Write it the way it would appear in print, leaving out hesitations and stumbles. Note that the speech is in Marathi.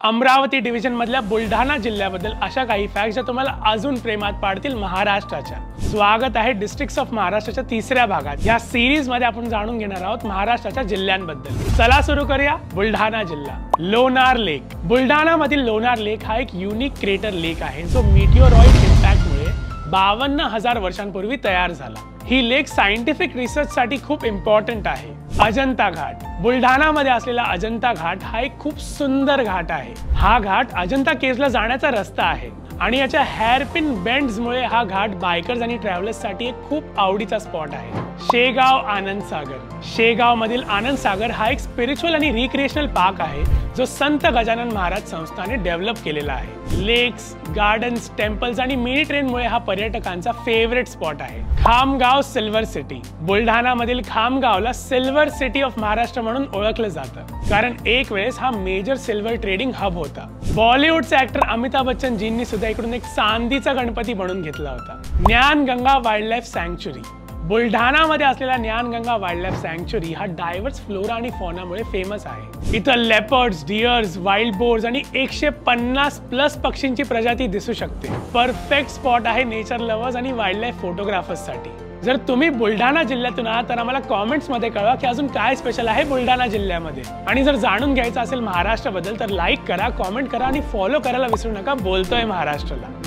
अमरावती डिव्हिजन मधल्या बुलढाणा जिल्ह्याबद्दल अशा काही फॅक्ट्स ज्या तुम्हाला अजून प्रेमात पाडतील महाराष्ट्राच्या। स्वागत आहे डिस्ट्रिक्ट्स ऑफ महाराष्ट्राच्या तिसऱ्या भागात। या सीरीज मध्ये आपण जाणून घेणार आहोत महाराष्ट्राच्या जिल्ह्यांबद्दल। चला सुरू करूया। बुलढाणा जिल्हा, लोणार लेक। बुलढाणा मधील लोणार लेक हा एक युनिक क्रेटर लेक आहे जो मीटिओरॉइड इम्पॅक्ट मुळे 52,000 वर्षांपूर्वी तयार झाला। ही लेक सायंटिफिक रिसर्च साठी खूप इम्पॉर्टंट आहे। अजंता घाट, बुलढाणा मध्ये असलेला अजंता घाट हा एक खूप सुंदर घाट आहे। हा घाट अजंता केव्जला जाण्याचा रस्ता आहे आणि याच्या हेअरपिन बेंड्स मुळे हा घाट बायकर्स आणि ट्रॅव्हलर्स साठी एक खूप आवडीचा स्पॉट आहे। शेगाव आनंद सागर, शेगाव मधील आनंद सागर हा एक स्पिरिच्युअल आणि रिक्रिएशनल पार्क आहे जो संत गजानन महाराज संस्थाने डेव्हलप केलेला आहे। लेक्स, गार्डन्स, टेम्पल्स आणि मिनी ट्रेन मुळे हा पर्यटकांचा फेवरेट स्पॉट आहे। खामगाव सिल्वर सिटी, बुलढाणा मधील खामगावला सिल्वर सिटी ऑफ महाराष्ट्र म्हणून ओळखलं जातं कारण एक वेळेस हा मेजर सिल्वर ट्रेडिंग हब होता। बॉलिवूडचे ऍक्टर अमिताभ बच्चन जींनी सुद्धा इकडून एक चांदीचा गणपती बनवून घेतला होता। Dnyanganga wild life sanctuary, Buldhana मध्ये असलेला ज्ञानगंगा वाईल्ड लाईफ सँक्च्युरी हा डायव्हर्स फ्लोरा आणि फौनामुळे फेमस आहे। इथं लेपर्ड्स, डिअर्स, वाईल्ड बोर्स आणि 150+ पक्षींची प्रजाती दिसू शकते। परफेक्ट स्पॉट आहे नेचर लव्हर्स आणि वाईल्ड लाईफ फोटोग्राफर्स साठी। जर तुम्ही बुलढाणा जिल्ह्यातून आहात तर आम्हाला कमेंट्स मध्ये कळवा की अजून काय स्पेशल आहे बुलढाणा जिल्ह्यामध्ये। आणि जर जाणून घ्यायचं असेल महाराष्ट्राबद्दल तर लाईक करा, कमेंट करा आणि फॉलो करायला विसरू नका। बोलतोय महाराष्ट्राला।